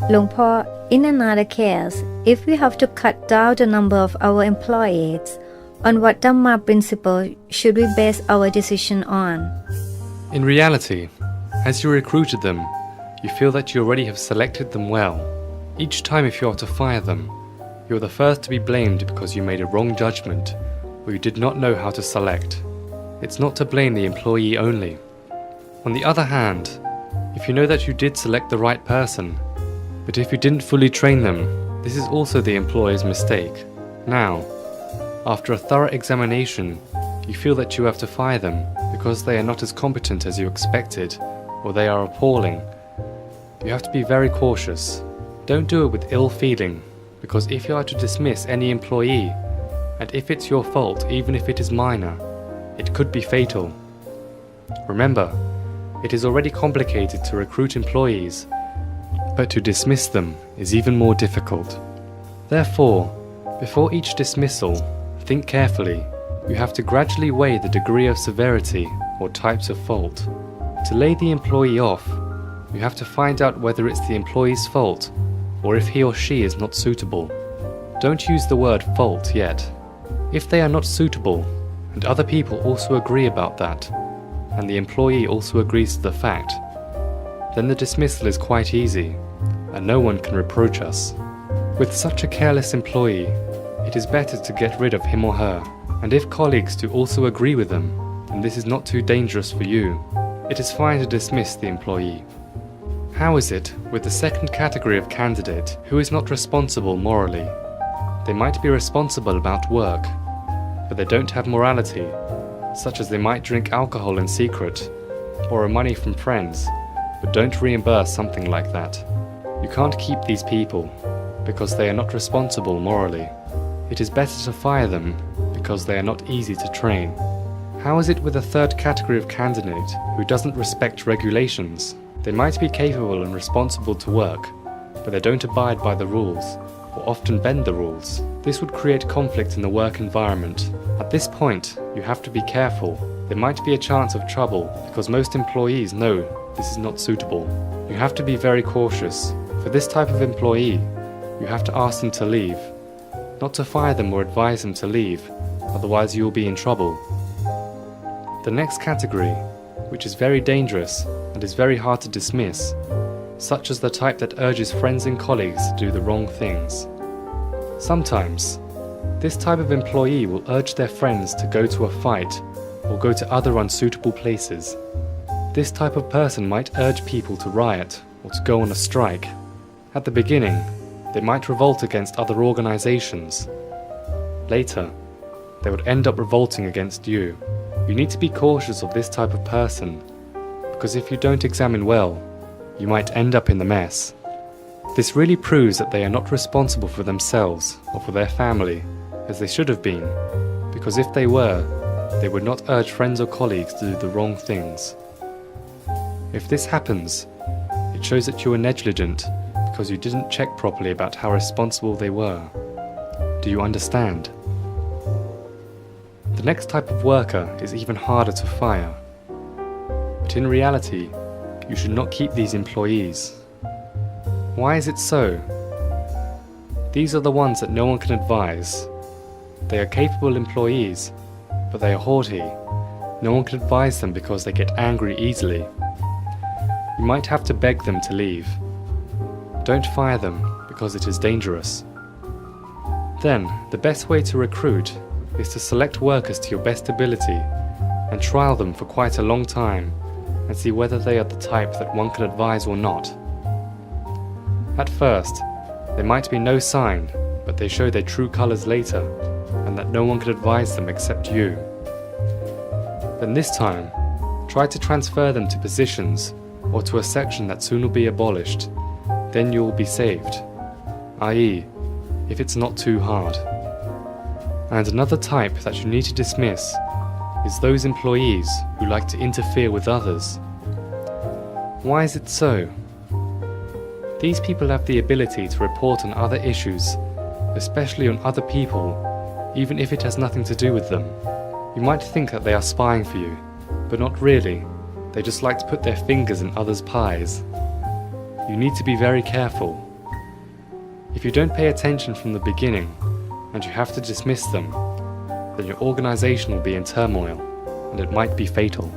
Longpo, in another case, if we have to cut down the number of our employees, on what Dhamma principle should we base our decision on? In reality, as you recruited them, you feel that you already have selected them well. Each time if you are to fire them, you are the first to be blamed because you made a wrong judgment or you did not know how to select. It's not to blame the employee only. On the other hand, if you know that you did select the right person, but if you didn't fully train them, this is also the employer's mistake. Now, after a thorough examination, you feel that you have to fire them because they are not as competent as you expected, or they are appalling. You have to be very cautious. Don't do it with ill feeling, because if you are to dismiss any employee, and if it's your fault, even if it is minor, it could be fatal. Remember, it is already complicated to recruit employees, but to dismiss them is even more difficult. Therefore, before each dismissal, think carefully. You have to gradually weigh the degree of severity or types of fault. To lay the employee off, you have to find out whether it's the employee's fault or if he or she is not suitable. Don't use the word fault yet. If they are not suitable, and other people also agree about that, and the employee also agrees to the fact, then the dismissal is quite easy, and no one can reproach us. With such a careless employee, it is better to get rid of him or her, and if colleagues do also agree with them, then this is not too dangerous for you. It is fine to dismiss the employee. How is it with the second category of candidate who is not responsible morally? They might be responsible about work, but they don't have morality, such as they might drink alcohol in secret, borrow money from friends, but don't reimburse something like that. You can't keep these people, because they are not responsible morally. It is better to fire them, because they are not easy to train. How is it with the third category of candidate who doesn't respect regulations? They might be capable and responsible to work, but they don't abide by the rules, or often bend the rules. This would create conflict in the work environment. At this point, you have to be careful. There might be a chance of trouble, because most employees know this is not suitable. You have to be very cautious. For this type of employee, you have to ask them to leave, not to fire them or advise them to leave, otherwise you will be in trouble. The next category, which is very dangerous and is very hard to dismiss, such as the type that urges friends and colleagues to do the wrong things. Sometimes, this type of employee will urge their friends to go to a fight or go to other unsuitable places. This type of person might urge people to riot or to go on a strike. At the beginning, they might revolt against other organizations. Later, they would end up revolting against you. You need to be cautious of this type of person, because if you don't examine well, you might end up in the mess. This really proves that they are not responsible for themselves or for their family, as they should have been, because if they were, they would not urge friends or colleagues to do the wrong things. If this happens, it shows that you were negligent because you didn't check properly about how responsible they were. Do you understand? The next type of worker is even harder to fire. But in reality, you should not keep these employees. Why is it so? These are the ones that no one can advise. They are capable employees, but they are haughty. No one can advise them because they get angry easily. You might have to beg them to leave. Don't fire them because it is dangerous. Then, the best way to recruit is to select workers to your best ability and trial them for quite a long time and see whether they are the type that one can advise or not. At first, there might be no sign, but they show their true colors later, and that no one can advise them except you. Then this time, try to transfer them to positions or to a section that soon will be abolished. Then you will be saved, i.e., if it's not too hard. And another type that you need to dismiss is those employees who like to interfere with others. Why is it so? These people have the ability to report on other issues, especially on other people, even if it has nothing to do with them. You might think that they are spying for you, but not really. They just like to put their fingers in others' pies. You need to be very careful. If you don't pay attention from the beginning, and you have to dismiss them, then your organization will be in turmoil, and it might be fatal.